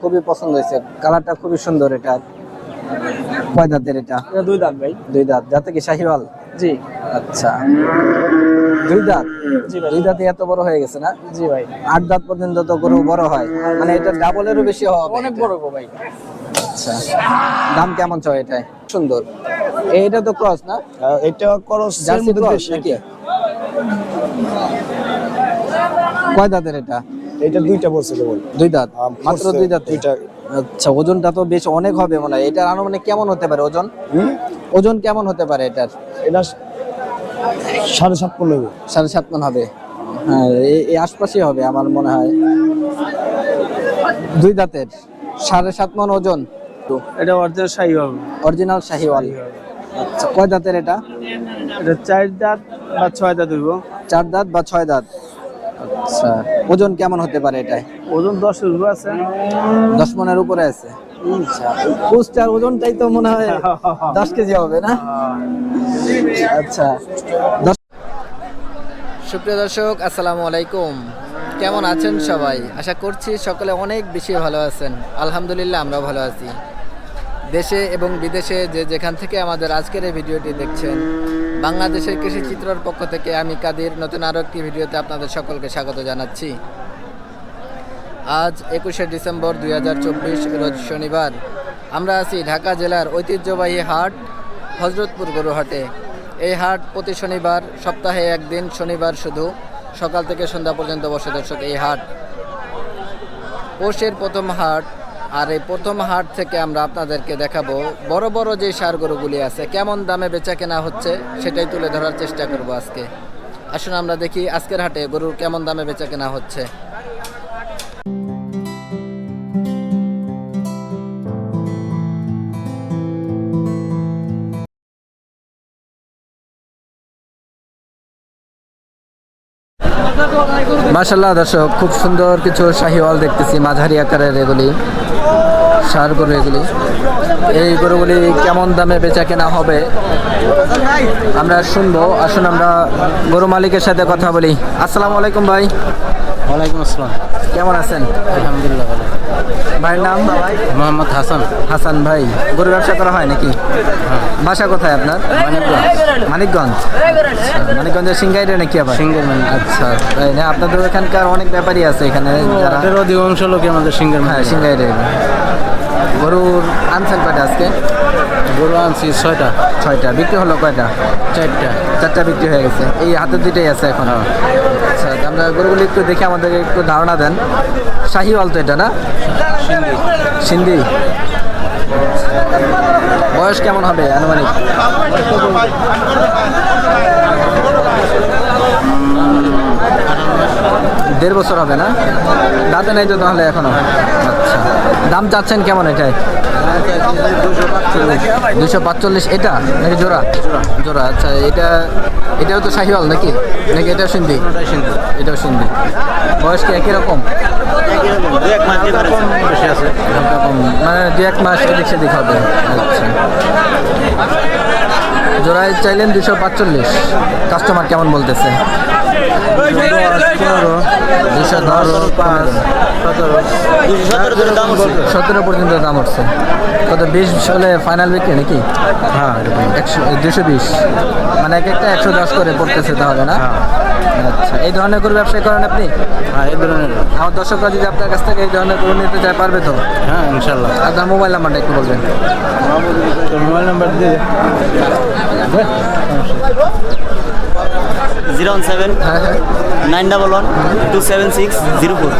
খুবই পছন্দ হয়েছে, কালারটা খুবই সুন্দর। এটা কয় দাঁতের? এটা দুই দাঁত ভাই। দুই দাঁত। যাতে কি শাহিওয়াল? জি। আচ্ছা, দুই দাঁত। জি ভাই। দুই দাঁতে এত বড় হয়ে গেছে না? জি ভাই। 8 দাঁত পর্যন্ত তো গরু বড় হয়, মানে এটা ডাবলেরও বেশি হবে। অনেক বড় গো ভাই। আচ্ছা, দাম কেমন চাও এটাই? সুন্দর। এটা তো ক্রস না? এটা ক্রস জার্সি ক্রস নাকি? কয় দাঁতের এটা? এটা দুইটা বলছে কেবল। দুই দাঁত, মাত্র দুই দাঁত। দুইটা। আচ্ছা, ওজনটা তো বেশ অনেক হবে মনে হয়। এটার আনুমানিক কেমন হতে পারে ওজন? ওজন কেমন হতে পারে এটার? এটা 7.5 মণ হবে। 7.5 মণ হবে। হ্যাঁ, এই আশপাশেই হবে আমার মনে হয়। দুই দাঁতের, 7.5 মণ ওজন। এটা অরিজিনাল শাহিওয়াল। অরিজিনাল শাহিওয়াল। আচ্ছা, কয় দাঁতের এটা? এটা 4 দাঁত বা 6 দাঁত হইব। 4 দাঁত বা 6 দাঁত। আচ্ছা, ওজন কেমন হতে পারে এটাই? ওজন 10 এর আছে। 10 মণের উপরে আছে। আচ্ছা, পুষ্টার ওজনটাই তো মনে হয় 10 কেজি হবে না? আচ্ছা, সুপ্রিয় দর্শক, আসসালামু আলাইকুম। কেমন আছেন সবাই? আশা করছি সকলে অনেক বেশি ভালো আছেন। আলহামদুলিল্লাহ, আমরাও ভালো আছি। দেশে এবং বিদেশে যে যেখান থেকে আমাদের আজকের এই ভিডিওটি দেখছেন, বাংলাদেশের কৃষি চিত্রর পক্ষ থেকে আমি কাদির নতুন আরও একটি ভিডিওতে আপনাদের সকলকে স্বাগত জানাচ্ছি। আজ 21শে ডিসেম্বর 2024 রোজ শনিবার। আমরা আছি ঢাকা জেলার ঐতিহ্যবাহী হাট হযরতপুর গরুহাটে। এই হাট প্রতি শনিবার, সপ্তাহে একদিন শনিবার শুধু সকাল থেকে সন্ধ্যা পর্যন্ত বসে দর্শক এই হাট। পৌষের প্রথম হাট, আর এই প্রথম হাট থেকে আমরা আপনাদেরকে দেখাবো বড় বড় যে ষাঁড় গরুগুলি আছে কেমন দামে বেচা কেনা হচ্ছে, সেটাই তুলে ধরার চেষ্টা করব আজকে। আসুন আমরা দেখি আজকের হাটে গরুর কেমন দামে বেচা কেনা হচ্ছে। মাশাআল্লাহ দর্শক, খুব সুন্দর কিছু শাহিওয়াল দেখতেছি, মাঝারি আকারের এগুলি ষাঁড় গরু। এগুলি, এই গরুগুলি কেমন দামে বেচা কেনা হবে আমরা শুনবো। আসুন আমরা গরু মালিকের সাথে কথা বলি। আসসালামু আলাইকুম ভাই। ওয়ালাইকুম আসসালাম। কেমন আছেন? আলহামদুলিল্লাহ ভালো। ভাইয়ের নাম? মোহাম্মদ হাসান। হাসান ভাই, গরু ব্যবসা করা হয় নাকি? বাসা কোথায় আপনার? মানিকগঞ্জ। মানিকগঞ্জ। মানিকগঞ্জের সিংগাইরে নাকি আবার? সিঙ্গের মানে আচ্ছা, তাই না? আপনাদের এখানকার অনেক ব্যাপারী আছে এখানে যারা? অধিকাংশ লোক আমাদের সিঙ্গের। হ্যাঁ, সিংগাইরে। গরুর আনছেন কয়টা আজকে? গরু আনছি 6টা। 6টা। বিক্রি হলো কয়টা? 4টা। 4টা বিক্রি হয়ে গেছে। এই হাতের দুইটাই আছে এখন। আচ্ছা, আমরা গরুগুলি একটু দেখে আমাদের একটু ধারণা দেন। শাহিওয়াল তো এটা না? সিন্ধি। সিন্ধি। বয়স কেমন হবে আনুমানিক? 1.5 বছর হবে না? দাঁতে নাই তো তাহলে এখনো? আচ্ছা, দাম চাচ্ছেন কেমন এটাই? 245। এটা নাকি জোড়া? জোড়া। আচ্ছা, এটাও তো শাহিওয়াল নাকি? নাকি এটাও সিন্ধি? এটাও সিন্ধি। বয়স কি একই রকম? হালকা কম, মানে 2-1 মাস এদিক সেদিক হবে। আচ্ছা, জোড়ায় চাইলেন 245। কাস্টমার কেমন বলতেছে? 17 পর্যন্ত দাম উঠছে। কত 20 হলে ফাইনাল বিক্রি নাকি? হ্যাঁ, 220, মানে এক একটা 110 করে পড়তেছে তাহলে না? আচ্ছা, এই ধরনের গরু ব্যবসা করেন আপনি? হ্যাঁ, এই ধরনের। আমার দর্শকরা যদি আপনার কাছ থেকে এই ধরনের গরু নিতে চায় পারবে তো? হ্যাঁ, ইনশাল্লাহ। আপনার মোবাইল নাম্বারটা একটু বলবেন। মোবাইল নাম্বার দিয়ে 017 911 27604।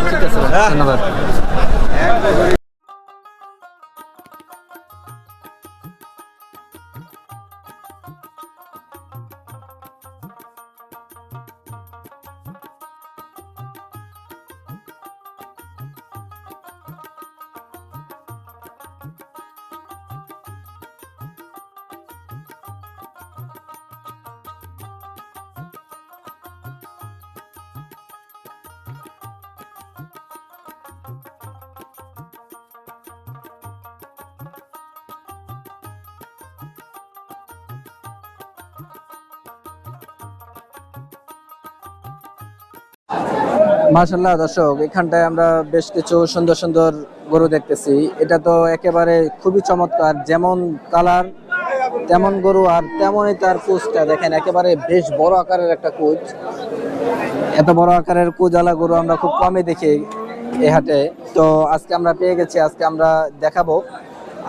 ঠিক আছে, ধন্যবাদ। মাশাআল্লাহ দর্শক, এখানটায় আমরা বেশ কিছু সুন্দর সুন্দর গরু দেখতেছি, এটা তো একেবারে খুবই চমৎকার, যেমন কালার তেমন গরু আর তেমনই তার কুচটা দেখেন, একেবারে বেশ বড় আকারের একটা কুচ। এত বড় আকারের কুজালা গরু আমরা খুব কমই দেখি এই হাটে। তো আজকে আমরা পেয়ে গেছি, আজকে আমরা দেখাবো।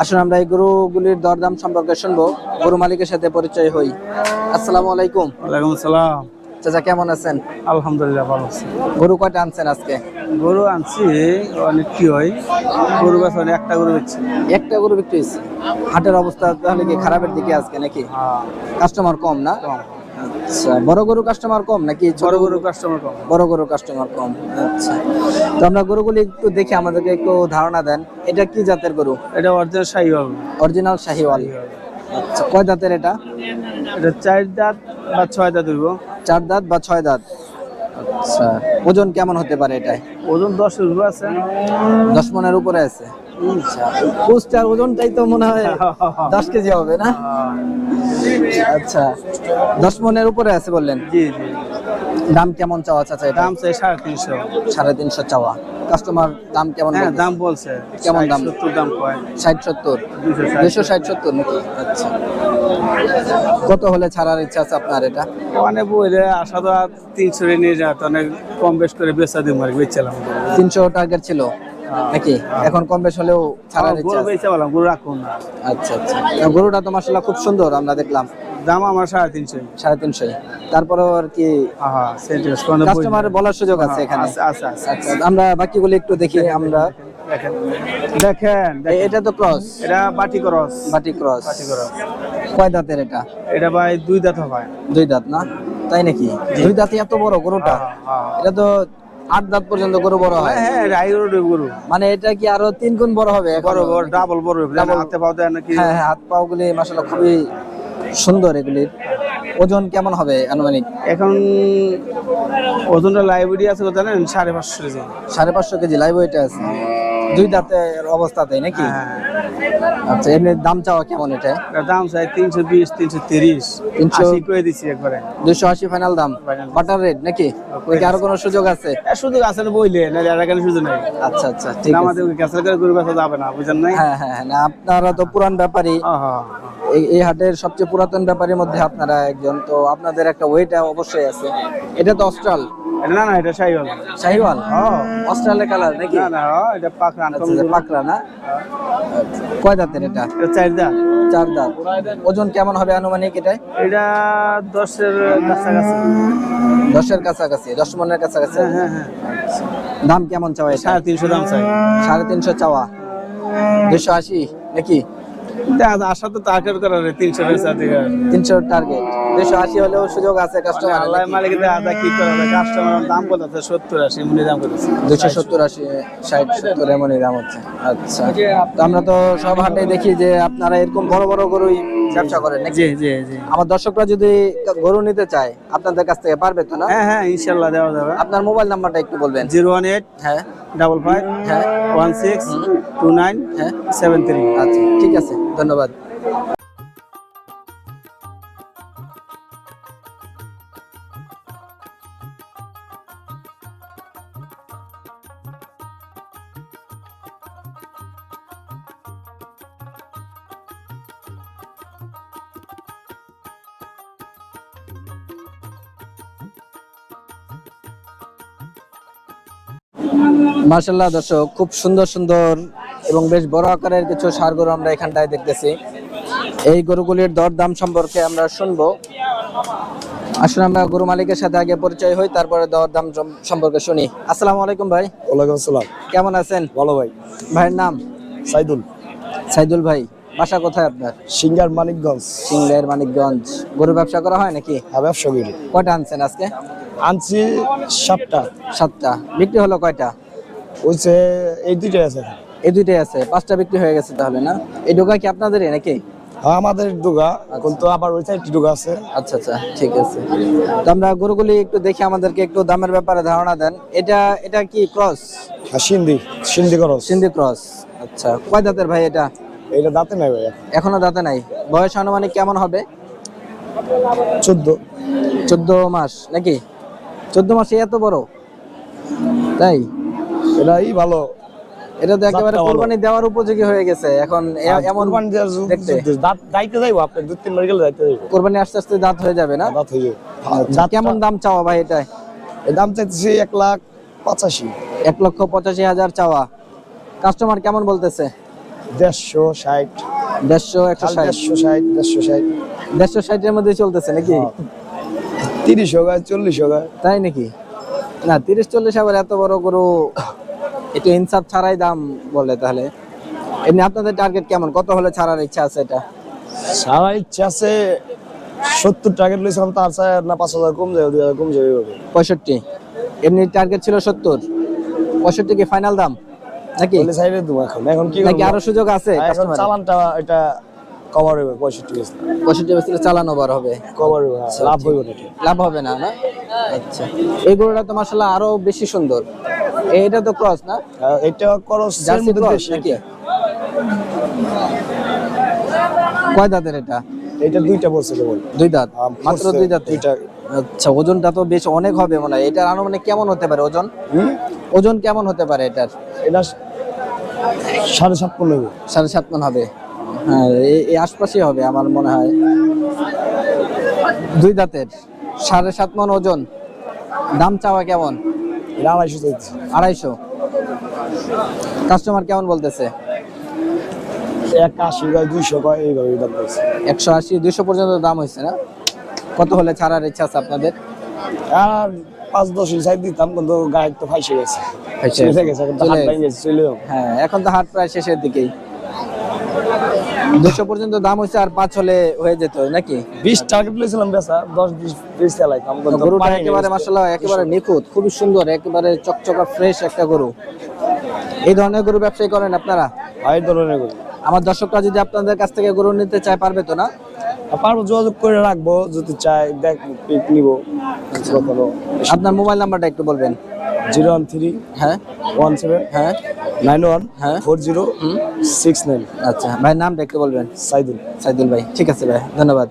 আসুন আমরা এই গরুগুলির দরদাম সম্পর্কে শুনবো, গরু মালিকের সাথে পরিচয় হই। আসসালামু আলাইকুম। ওয়ালাইকুম আসসালাম। চাচা কেমন আছেন? আলহামদুলিল্লাহ ভালো আছি। গরু কয়টা আনছেন আজকে? গরু আনছি অনেক কি হয়, গরু গাছ একটা গরু বেচছি। একটা গরু বিক্রি হয়েছে। হাটের অবস্থা তাহলে কি খারাপের দিকে আজকে নাকি? হ্যাঁ, কাস্টমার কম না? কম। আচ্ছা, বড় গরু কাস্টমার কম নাকি ছোট বড় গরু? গরু কাস্টমার কম। বড় গরু কাস্টমার কম। আচ্ছা, তো আমরা গরুগুলি একটু দেখে আমাদেরকে একটু ধারণা দেন, এটা কি জাতের গরু? এটা অরিজিনাল শাহিওয়াল। অরিজিনাল শাহিওয়াল। আচ্ছা, কয় দাঁতের এটা? এটা 4 দাঁত বা 6 দাঁত হইব। 4 দাঁত বা 6 দাঁত। আচ্ছা, ওজন কেমন হতে পারে এটায়? ওজন 10 কিলো আছে। 10 মনের উপরে আছে। আচ্ছা, কুচটার ওজনটাই তো মনে হয় 10 কেজি হবে না? আচ্ছা, 10 মনের উপরে আছে বললেন। জি জি। দাম কেমন চাওয়া চাচা এটা? দাম চাই 350। 350 চাওয়া। কাস্টমার দাম কেমন হ্যাঁ, বলতেছে? দাম বলছে। কেমন দাম? 70 দাম কয়। 60-70? 260-70 নাকি? আচ্ছা, কত হলে ছাড়ার ইচ্ছা আছে আপনার এটা? মানে বইলে আশা তো আর 300 এ নিয়ে যায়, তো অনেক কম বেশ করে বেচা দিই মারি বেচছিলাম। 300 টার্গেট ছিল নাকি? এখন কম বেশ হলেও ছাড়ার ইচ্ছা গরু আছে? বেচা বললাম, গরু রাখুন না। আচ্ছা আচ্ছা, গরুটা তো মাশাআল্লাহ খুব সুন্দর, আমরা দেখলাম। দাম আমার 350। 350? তারপরেও আর কি হ্যাঁ, সেন্টেন্স কোন বই। কাস্টমার বলার সুযোগ আছে এখানে? আচ্ছা আচ্ছা আচ্ছা। আচ্ছা, আমরা বাকিগুলো একটু দেখি আমরা। দেখেন দেখেন এটা তো ক্রস, এটা বাটি ক্রস। বাটি ক্রস। বাটি ক্রস। কয় দাঁতের এটা? এটা ভাই 2 দাঁত হয়। 2 দাঁত না? তাই নাকি? 2 দাঁতে এত বড় গরুটা? হ্যাঁ। এটা তো 8 দাঁত পর্যন্ত গরু বড় হয়। হ্যাঁ, রাইরোড গরু। মানে এটা কি আরো 3 গুণ বড় হবে এখন? বড় বড় ডাবল বড় হবে। Double। হাতে পাও দেয় নাকি? হ্যাঁ হ্যাঁ, হাত পাও গুলি মাশাআল্লাহ খুবই সুন্দর এগুলির। ওজন কেমন হবে আনুমানিক? এখন ওজনটা লাইব্রেরি আছে কত জানেন? 550 কেজি। 550 কেজি লাইভ ওয়েট আছে 2 দাঁতের অবস্থাতেই নাকি? হ্যাঁ। আচ্ছা, এমনি দাম চাওয়া কেমন এটা? এটার দাম চাই 320, 330। 300 80 করে দিছি একবারে। 280 ফাইনাল দাম। বাটার রেট নাকি? নাকি আরো কোনো সুযোগ আছে? সুযোগ আছে না বইলে, না আর এখানে সুযোগ নাই। আচ্ছা আচ্ছা, ঠিক আছে। আমাদের ক্যাসেল করে গরু বেচা যাবে না, বুঝেন নাই? হ্যাঁ হ্যাঁ হ্যাঁ, না আপনারা তো পুরান ব্যাপারী, হ্যাঁ হ্যাঁ। এই হাটের সবচেয়ে পুরাতন ব্যাপারীর মধ্যে আপনারা একজন, তো আপনাদের একটা ওয়েট অবশ্যই আছে। এটা তো অস্ট্রাল? এটা না না, এটা শাহিওয়াল। শাহিওয়াল? অস্ট্রালের কালার নাকি? না না, এটা পাকড়া। আচ্ছা আচ্ছা, পাকড়া না? কয় দাঁতের এটা? এটা 4 দাঁত। 4 দাঁত। ওজন কেমন হবে আনুমানিক এটাই? এটা 10-এর কাছাকাছি। 10-এর কাছাকাছি, 10 মনের কাছাকাছি। হ্যাঁ হ্যাঁ। দাম কেমন চাওয়া এটা? 350 দাম চাই। 350 চাওয়া। 280 নাকি? আশা তো টার্গেট করার 300 বেচা থেকে। 300 টার্গেট। 280 হলেও সুযোগ আছে কাস্টমার? আল্লাহ মালিক দে আদা কি করে, কাস্টমার দাম কত আছে? 70-80 এমনি দাম কত আছে? 270, 80, 60, 70 এমনই দাম হচ্ছে। আচ্ছা, তো আমরা তো সব হাটে দেখি যে আপনারা এরকম বড় বড় গরুই ব্যবসা করেন নাকি? জি জি জি। আমার দর্শকরা যদি গরু নিতে চায় আপনাদের কাছ থেকে পারবে তো না? হ্যাঁ হ্যাঁ, ইনশাআল্লাহ দেওয়া যাবে। আপনার মোবাইল নাম্বারটা একটু বলবেন। 018 হ্যাঁ 55 হ্যাঁ 16 29 হ্যাঁ 73। আচ্ছা, ঠিক আছে, ধন্যবাদ। মার্শাল্লাহ দর্শক, খুব সুন্দর সুন্দর এবং বেশ বড় আকারের কিছু ষাঁড় গরু আমরা এখানটায় দেখতেছি। এই গরুগুলির দর দাম সম্পর্কে আমরা শুনবো। আসলে আমরা গরু মালিকের সাথে আগে পরিচয় হই, তারপরে দর দাম সম্পর্কে শুনি। আসসালামু আলাইকুম ভাই। ওয়ালাইকুম আসসালাম। কেমন আছেন? ভালো ভাই। ভাইয়ের নাম? সাইদুল। সাইদুল ভাই, বাসা কোথায় আপনার? সিঙ্গার মানিকগঞ্জ। সিংড়াইয়ের মানিকগঞ্জ। গরু ব্যবসা করা হয় নাকি? হ্যাঁ, ব্যবসা করি। কয়টা আনছেন আজকে? আনছি 7টা। 7টা। বিক্রি হলো কয়টা? ওইছে এই 2টাই আছে। এই 2টাই আছে, 5টা বিক্রি হয়ে গেছে তাহলে না? এই ডোকা কি আপনাদেরই নাকি? হ্যাঁ, আমাদের ডুগা। এখন তো আবার ওই সাইড ডুগা আছে। আচ্ছা আচ্ছা, ঠিক আছে। তো আমরা গরুগুলি একটু দেখি, আমাদেরকে একটু দামের ব্যাপারে ধারণা দেন। এটা কি ক্রস? হ্যাঁ, সিন্ধি করস। সিন্ধি ক্রস। আচ্ছা, কয় দাঁতের ভাই এটা? এটা দাঁতে নাই ভাই। এখনো দাঁতে নাই। বয়স আনুমানিক কেমন হবে? 14 মাস নাকি? 14 মাসে এত বড়? তাই? এটাই ভালো। এটা তো একেবারে জাতটা ভালো। কোরবানি দেওয়ার উপযোগী হয়ে গেছে এখন এমন কোরবানি দেওয়ার দেখতে দাঁত যাইতে যাইবো আপনি 2-3 বার গেলে যাইতে যাইবো কোরবানি আস্তে আস্তে দাঁত হয়ে যাবে না? দাঁত হয়ে যাবে আচ্ছা, কেমন দাম চাওয়া ভাই এটা? এই দাম চাইতেছি 1,85,000 1,85,000 চাওয়া। কাস্টমার কেমন বলতেছে? 150, 150, 160, 160, 160 এর মধ্যে চলতেছে নাকি? 30 হোক 40 হোক। তাই নাকি? না 30-40 আবার এত বড় গরু একটু ইনসাফ ছাড়াই দাম বলে তাহলে। এমনি আপনাদের টার্গেট কেমন, কত হলে ছাড়ার ইচ্ছা আছে এটা? সারা ইচ্ছা আছে 70 টার্গেট লইছিলাম, তার চাই না 5,000 কম যাবে, 2,000 কম যাবে। 65 এমনি টার্গেট ছিল 70, 65 কি ফাইনাল দাম নাকি? বলে সাইডে তুমি এখন কি নাকি আরো সুযোগ আছে? এখন কাস্টমার চালানটা এটা কভার হবে 65 গেছে 65 বেচলে চালানো বার হবে, কভার হবে, লাভ হইব না। লাভ হবে না? না আচ্ছা, এই গরুটা তো মাশাআল্লাহ আরো বেশি সুন্দর। এটা তো ক্রস না? এটা খরচ জার্সি ক্রস নাকি? কয় দাঁতের এটা? এটা দুইটা বলছে কেবল। দুই দাঁত, মাত্র দুই দাঁত। দুইটা। আচ্ছা, ওজনটা তো বেশ অনেক হবে মনে হয়। এটার আনুমানিক কেমন হতে পারে ওজন? ওজন কেমন হতে পারে এটার? এটা 7.5 মণ হবে। 7.5 মণ হবে। হ্যাঁ, এই আশপাশেই হবে আমার মনে হয়। দুই দাঁতের 7.5 মণ ওজন। দাম চাওয়া কেমন? এটা 250 চাইছে। 250। কাস্টমার কেমন বলতেছে? 180 কয় 200 কয় এইভাবে দাম বলছে। 180-200 পর্যন্ত দাম হয়েছে না? কত হলে ছাড়ার ইচ্ছা আছে আপনাদের? আর 5-10 সাইড দিতাম, কিন্তু গায়ে তো ফাইসে গেছে। ফাইসে চলে গেছে, এখন তো চলে হাত গেছে। ভেঙে গেছে, চলে যাও। হ্যাঁ, এখন তো হাট প্রায় শেষের দিকেই। 200 পর্যন্ত দাম হয়েছে, আর 5 হলে হয়ে যেত নাকি? 20 টার্গেট লইছিলাম বেচা, 10-20 চালাইতাম, কিন্তু গরুটা পানি একেবারে মাশাআল্লাহ একেবারে নিখুঁত, খুবই সুন্দর, একেবারে চকচকা ফ্রেশ একটা গরু। এই ধরনের গরু ব্যবসায়ী করেন আপনারা? ভাই ধরনের গরু। আমার দর্শকরা যদি আপনাদের কাছ থেকে গরু নিতে চায় পারবে তো না? পারবো, যোগাযোগ করে রাখবো, যদি চাই দেখ পিক নিব। কখনো আপনার মোবাইল নাম্বারটা একটু বলবেন। 013 হ্যাঁ 17 হ্যাঁ 91 হ্যাঁ 4069। আচ্ছা ভাই, নামটা একটু বলবেন। সাইদুল। সাইদুল ভাই, ঠিক আছে ভাই, ধন্যবাদ।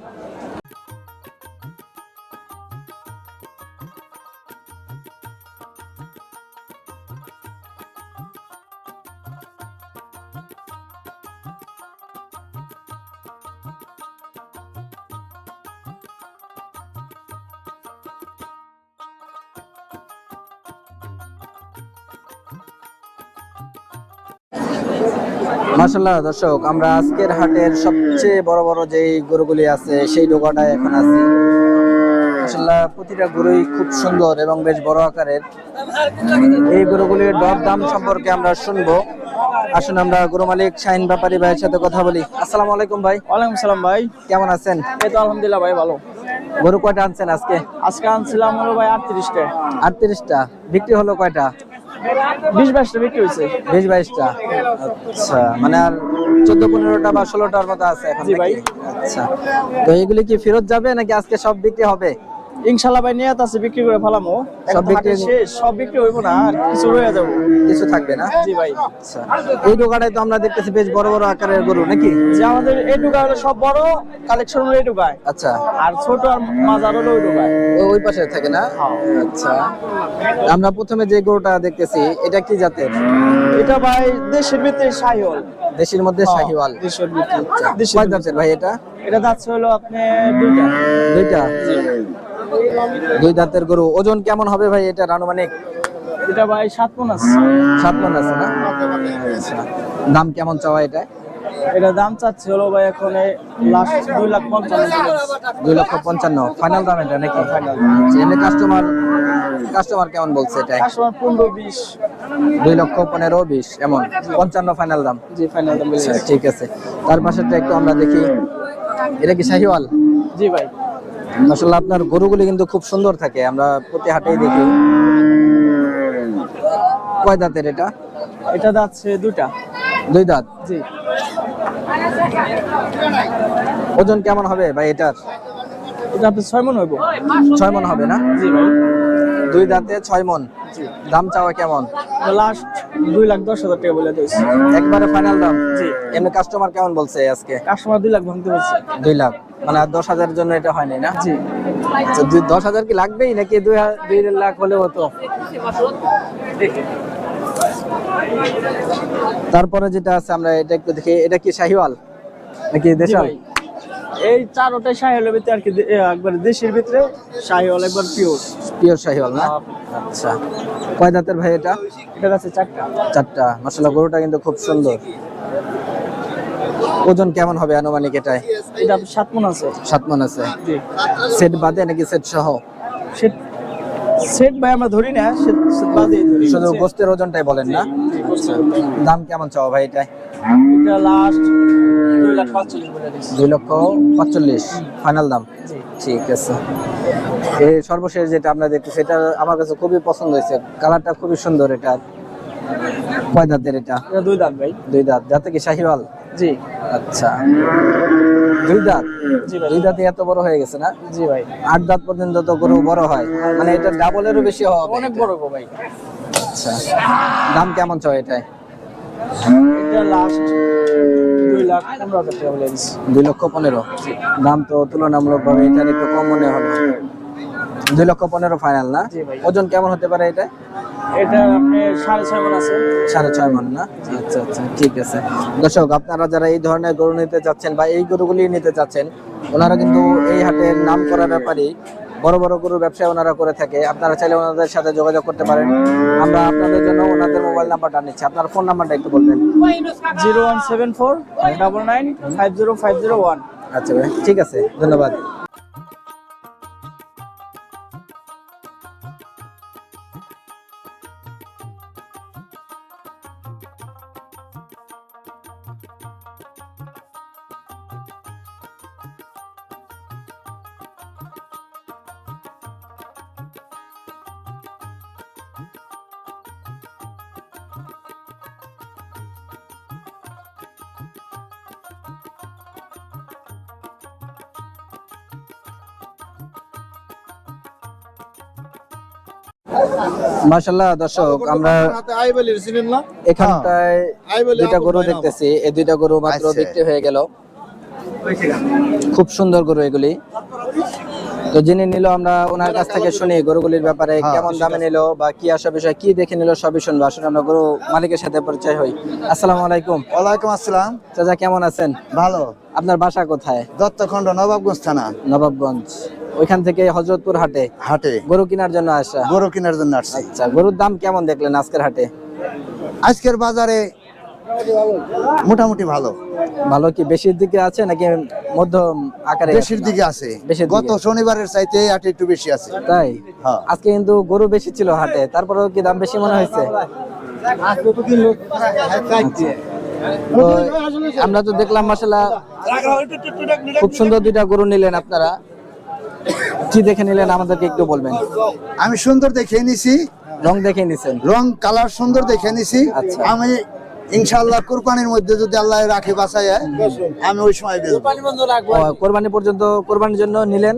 মাশাআল্লাহ দর্শক, আমরা আজকের হাটের সবচেয়ে বড় বড় যেই গরুগুলি আছে সেই ডোকাটায় এখন আছি। মাশাআল্লাহ প্রতিটা গরুই খুব সুন্দর এবং বেশ বড় আকারের। এই গরুগুলির দর দাম সম্পর্কে আমরা শুনবো। আসুন আমরা গরু মালিক শাহিন ব্যাপারী ভাইয়ের সাথে কথা বলি। আসসালামু আলাইকুম ভাই। ওয়ালাইকুম সালাম ভাই। কেমন আছেন? এই তো আলহামদুলিল্লাহ ভাই, ভালো। গরু কয়টা আনছেন আজকে? আজকে আনছিলাম হলো ভাই 38টা। 38টা। বিক্রি হলো কয়টা? 20-22টা বিক্রি হয়েছে। 20-22টা। আচ্ছা, মানে আর 14-15টা বা 16টার মতো আছে এখন জি ভাই। নাকি? আচ্ছা, তো এগুলি কি ফেরত যাবে নাকি আজকে সব বিক্রি হবে? ইনশাআল্লাহ ভাই, নিয়ত আছে বিক্রি করে ফেলামো। সব বিক্রি শেষ, সব বিক্রি হইব না, আর কিছু রয়ে যাবো। কিছু থাকবে না? জি ভাই। আচ্ছা, এই দোকানে তো আমরা দেখতেছি বেশ বড় বড় আকারের গরু নাকি? যে আমাদের এই ডুগা হলো সব বড় কালেকশন হলো এই ডুগায়, আচ্ছা, আর ছোট আর মাঝার হলো ওই ডুগায়। ওই পাশে থাকে না? আচ্ছা, আমরা প্রথমে যে গরুটা দেখতেছি এটা কি জাতের? এটা ভাই দেশের ভিতরে শাহিওয়াল। দেশের মধ্যে শাহিওয়াল। দেশের ভিতরে কয় জাতের ভাই এটা? এটা যাচ্ছে হলো আপনি দুইটা। দুইটা। দুই দাঁতের গরু। ওজন কেমন হবে ভাই এটার আনুমানিক? এটা ভাই 7 মণ আছে। 7 মণ আছে না? আচ্ছা, দাম কেমন চাওয়া এটা? এটা দাম চাচ্ছে হলো ভাই এখন লাস্ট 2,55,000। 2,55,000 ফাইনাল দাম এটা নাকি? ফাইনাল। এমনি কাস্টমার কেমন বলছে এটা? কাস্টমার 15-20। 2,15,000-20 এমন 55 ফাইনাল দাম। জি, ফাইনাল দাম বলে আচ্ছা, দিচ্ছি। ঠিক আছে। তার পাশেরটা একটু আমরা দেখি। এটা কি শাহিওয়াল? জি ভাই। মাশাআল্লাহ আপনার গরুগুলি কিন্তু খুব সুন্দর থাকে, আমরা প্রতি হাটেই দেখি। কয় দাঁতের এটা? এটা যাচ্ছে দুইটা। দুই দাঁত। জি। ওজন কেমন হবে ভাই এটার? এটা আপনি 6 মণ হইব। 6 মণ হবে না? জি ভাই। দুই দাঁতে 6 মণ। জি। দাম চাওয়া কেমন? লাস্ট 2,10,000 টাকা বলে দিয়েছি। একবারে ফাইনাল দাম? জি। এমনি কাস্টমার কেমন বলছে আজকে? কাস্টমার 2 লাখ ভাঙতে বলছে। 2 লাখ, মানে আর 10,000 জন্য এটা হয়নি না? জি। আচ্ছা, 10,000 কি লাগবেই নাকি 2 লাখ হলেও হতো? তারপরে যেটা আছে আমরা এটা একটু দেখি, এটা কি শাহিওয়াল নাকি দেশাল? এই চারোটাই শাহিওয়ালের ভিতরে আর কি, একবার দেশের ভিতরে শাহিওয়াল, একবার পিওর। পিওর শাহিওয়াল না? আচ্ছা, কয় দাঁতের ভাই এটা? এটার আছে চারটা। চারটা। মাশাআল্লাহ, গরুটা কিন্তু খুব সুন্দর। ওজন কেমন হবে আনুমানিক এটাই? এটা 7 মণ আছে। 7 মণ আছে। জি। সেট বাদে নাকি সেট সহ? সেট সেট ভাই আমরা ধরি না, সেট বাদেই ধরি। শুধু গোস্তের ওজনটাই বলেন না? আচ্ছা, দাম কেমন চাও ভাই এটা? এটা লাস্ট 2,45,000 বলে দিছি। 2,45,000 ফাইনাল দাম? ঠিক আছে। এই সর্বশেষ যেটা আমরা দেখতেছি, এটা আমার কাছে খুবই পছন্দ হয়েছে, কালারটা খুবই সুন্দর। এটা কয় দাঁতের এটা? এটা 2 দাঁত ভাই। 2 দাঁত। দাঁতে কি শাহিওয়াল? জি। আচ্ছা, 2 দাঁত। জি ভাই। 2 দাঁতে এত বড় হয়ে গেছে না? জি ভাই। 8 দাঁত পর্যন্ত তো গরু বড় হয়, মানে এটা ডাবলেরও বেশি হবে। অনেক বড় গো ভাই। আচ্ছা, দাম কেমন চাও এটাই? এটা লাস্ট 2,15,000 টাকা বলে দিছি। 2,15,000। দাম তো তুলনামূলকভাবে এটার একটু কম মনে হলো। 2,15,000 ফাইনাল না? জি ভাই। ওজন কেমন হতে পারে এটা? এটা আপনি 6.5 মণ আছে। 6.5 মণ না? আচ্ছা আচ্ছা, ঠিক আছে। দর্শক, আপনারা যারা এই ধরনের গরু নিতে যাচ্ছেন বা এই গরুগুলি নিতে চাচ্ছেন, ওনারা কিন্তু এই হাটের নাম করা ব্যাপারী, বড় বড় গরুর ব্যবসা ওনারা করে থাকে। আপনারা চাইলে ওনাদের সাথে যোগাযোগ করতে পারেন। আমরা আপনাদের জন্য ওনাদের মোবাইল নাম্বারটা নিচ্ছি। আপনার ফোন নাম্বারটা একটু বলবেন। 0174 99 50501। আচ্ছা ভাই, ঠিক আছে, ধন্যবাদ। মাশাআল্লাহ দর্শক, আমরা এখানটায় দুইটা গরু দেখতেছি। এই দুইটা গরু মাত্র বিক্রি হয়ে গেল। খুব সুন্দর গরু এগুলি। তো যিনি নিল, আমরা ওনার কাছ থেকে শুনি গরুগুলির ব্যাপারে, কেমন দামে নিল বা কি আসা বিষয়, কি দেখে নিল, সবই শুনবো। আসলে আমরা গরু মালিকের সাথে পরিচয় হই। আসসালামু আলাইকুম। ওয়ালাইকুম আসসালাম। চাচা কেমন আছেন? ভালো। আপনার বাসা কোথায়? দত্তখণ্ড, নবাবগঞ্জ থানা। নবাবগঞ্জ। ওইখান থেকে হযরতপুর হাটে হাটে গরু কেনার জন্য আসা? গরু কেনার জন্য আসছি। আচ্ছা, গরুর দাম কেমন দেখলেন আজকের হাটে? আজকের বাজারে মোটামুটি ভালো। ভালো কি বেশির দিকে আছে নাকি মধ্যম আকারে? বেশির দিকে আছে। বেশির দিকে। গত শনিবারের চাইতে এই হাটে একটু বেশি আছে। তাই? হ্যাঁ। আজকে কিন্তু গরু বেশি ছিল হাটে, তারপরেও কি দাম বেশি মনে হয়েছে? তো আমরা তো দেখলাম মাশাআল্লাহ খুব সুন্দর দুইটা গরু নিলেন আপনারা। কি দেখে নিলেন আমাদেরকে একটু বলবেন? আমি সুন্দর দেখে নিছি, রং দেখে নিছেন? রং কালার সুন্দর দেখে নিছি। আচ্ছা। আমি ইনশাআল্লাহ কুরবানির মধ্যে যদি আল্লাহ রাখে বাঁচায়, আমি ওই সময় বেচবো। কোরবানি পর্যন্ত, কোরবানির জন্য নিলেন,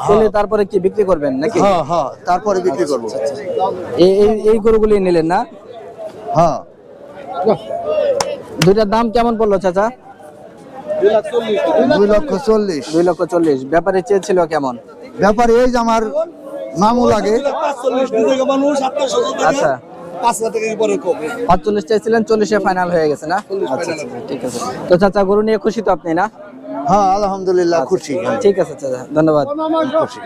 চলে তারপরে কি বিক্রি করবেন নাকি? হ্যাঁ হ্যাঁ, তারপরে বিক্রি করবো। এই গরুগুলি নিলেন না? হ্যাঁ। দুইটার দাম কেমন পড়লো চাচা? 2,40,000। 2,40,000। ব্যাপারে চেয়েছিল কেমন? ব্যাপারে এই যে আমার মামু লাগে। আচ্ছা, 45 চাইছিলেন, 40-এ ফাইনাল হয়ে গেছে না? আচ্ছা, ঠিক আছে। তো চাচা, গরু নিয়ে খুশি তো আপনি না? হ্যাঁ আলহামদুলিল্লাহ খুশি। ঠিক আছে চাচা, ধন্যবাদ। খুশি।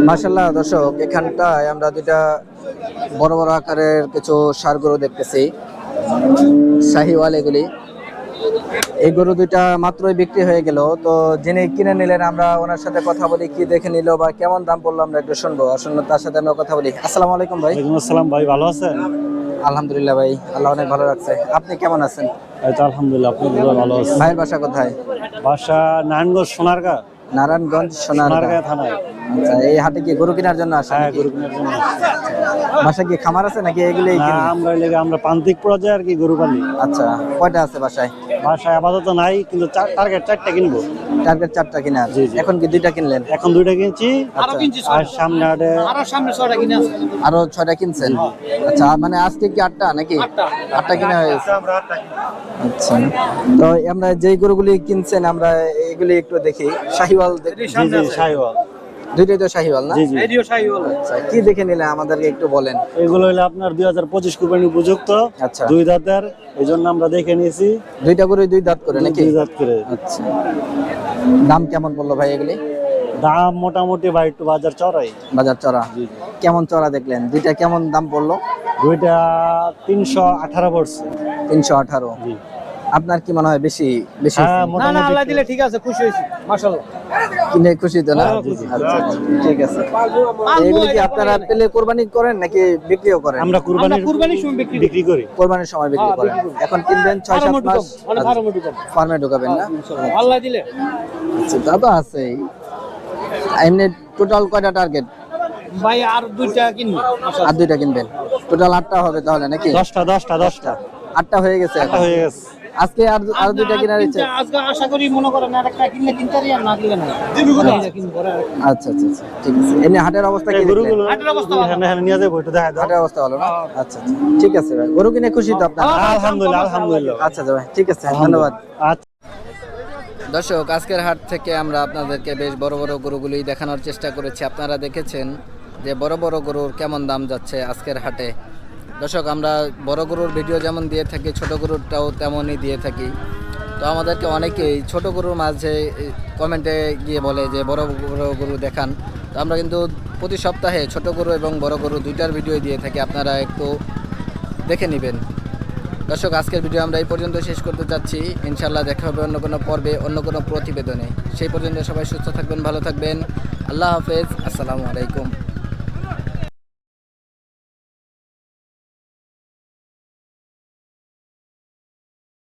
মাশাআল্লাহ দর্শক, এখানটায় আমরা দুইটা বড় বড় আকারের কিছু ষাঁড় গরু দেখতেছি, শাহিওয়াল এগুলি। এই গরু দুইটা মাত্রই বিক্রি হয়ে গেল। তো যিনি কিনে নিলেন, আমরা ওনার সাথে কথা বলি, কি দেখে নিল বা কেমন দাম পড়লো আমরা একটু শুনবো। আসলে তার সাথে আমরা কথা বলি। আসসালামু আলাইকুম ভাই। ওয়ালাইকুম আসসালাম ভাই, ভালো আছেন? আলহামদুলিল্লাহ ভাই, আল্লাহ অনেক ভালো রাখছে। আপনি কেমন আছেন? এই তো আলহামদুলিল্লাহ, আপনি ভালো আছেন? ভাইয়ের বাসা কোথায়? বাসা নারায়ণগঞ্জ সোনারগাঁ। নারায়ণগঞ্জ সোনারগাঁ থানায়। আচ্ছা, এই হাটে কি গরু কেনার জন্য আসেন? হ্যাঁ, নাকি? গরু কেনার জন্য। বাসায় কি খামার আছে নাকি এগুলোই না, কিনেন? আমরা প্রান্তিক পর্যায়ে আর কি গরু পালি। আচ্ছা, কয়টা আছে বাসায়? বাসায় আপাতত নাই, কিন্তু টার্গেট 4টা কিনবো। টার্গেট 4টা কিনা, জি, জি। এখন কি 2টা কিনলেন? এখন 2টা কিনছি, আচ্ছা, আর সামনে হাটে আরো 6টা কিনছেন? আচ্ছা, মানে আজকে কি 8টা নাকি? 8টা কিনা হয়েছে। আচ্ছা, তো আমরা যেই গরুগুলি কিনছেন আমরা এগুলি একটু দেখি। শাহিওয়াল জি জি শাহিওয়াল। দুইটাই তো শাহিওয়াল না? জি জি। আচ্ছা, কি দেখে নিলে আমাদেরকে একটু বলেন। এগুলো হলো আপনার 2025 কুরবানি উপযুক্ত, আচ্ছা। 2 দাঁতের, এই জন্য আমরা দেখে নিয়েছি। দুইটা গরুই 2 দাঁত করে নাকি? 2 দাঁত করে। আচ্ছা, দাম কেমন পড়লো ভাই এগুলি? দাম মোটামুটি ভাই একটু বাজার চড়াই। বাজার চড়া? জি জি। কেমন চড়া দেখলেন? দুইটা কেমন দাম পড়লো? 2টা 318 পড়ছে। 318। জি। আপনার কি মনে হয় বেশি বেশি হ্যাঁ, কিনে মোটামুটি ঠিক আছে, খুশি হয়েছি, মাশাআল্লাহ। খুশি তো না? জি, জি। আচ্ছা, আচ্ছা, ঠিক আছে। এগুলি কি আপনারা পেলে কোরবানি করেন নাকি বিক্রিও করেন? আমরা কুরবানির সময় বিক্রি করি। কোরবানির সময় বিক্রি করেন। এখন কিনবেন 6-7 মাস ফার্মে ঢুকাবেন না? আল্লাহ দিলে আচ্ছা, তা তো আছেই। এমনি টোটাল কয়টা টার্গেট? ভাই আর 2টা কিনবো। আর 2টা কিনবেন, টোটাল 8টা হবে তাহলে নাকি? 10টা 8টা হয়ে গেছে এখন। হয়ে গেছে। আজকে আর 2টা কেনার ইচ্ছে? আজকে আশা করি মনে করেন আর একটা কিনলে কিনতে পারি, আর না কিনলে না। কিনবো পরে আর একটা। আচ্ছা আচ্ছা আচ্ছা, ঠিক আছে। এমনি হাটের অবস্থা কি দেখলেন? গরুগুলো হাটের অবস্থা ভালো। হ্যাঁ নিয়ে যাবো, একটু দেখা দাও। হাটের অবস্থা ভালো না? আচ্ছা আচ্ছা, ঠিক আছে ভাই। গরু কিনে খুশি তো আপনারা? আলহামদুলিল্লাহ আলহামদুলিল্লাহ। আচ্ছা আচ্ছা ভাই, ঠিক আছে, ধন্যবাদ। আচ্ছা। দর্শক, আজকের হাট থেকে আমরা আপনাদেরকে বেশ বড় বড় গরুগুলি দেখানোর চেষ্টা করেছি। আপনারা দেখেছেন যে বড় বড় গরুর কেমন দাম যাচ্ছে আজকের হাটে। দর্শক, আমরা বড় গরুর ভিডিও যেমন দিয়ে থাকি, ছোট গরুরটাও তেমনই দিয়ে থাকি। তো আমাদেরকে অনেকেই ছোট গরুর মাঝে কমেন্টে গিয়ে বলে যে বড় বড় গরু দেখান। তো আমরা কিন্তু প্রতি সপ্তাহে ছোট গরু এবং বড় গরু 2টার ভিডিও দিয়ে থাকি, আপনারা একটু দেখে নেবেন। দর্শক, আজকের ভিডিও আমরা এই পর্যন্ত শেষ করতে চাচ্ছি। ইনশাআল্লাহ দেখা হবে অন্য কোনো পর্বে, অন্য কোনো প্রতিবেদনে। সেই পর্যন্ত সবাই সুস্থ থাকবেন, ভালো থাকবেন। আল্লাহ হাফেজ, আসসালামু আলাইকুম।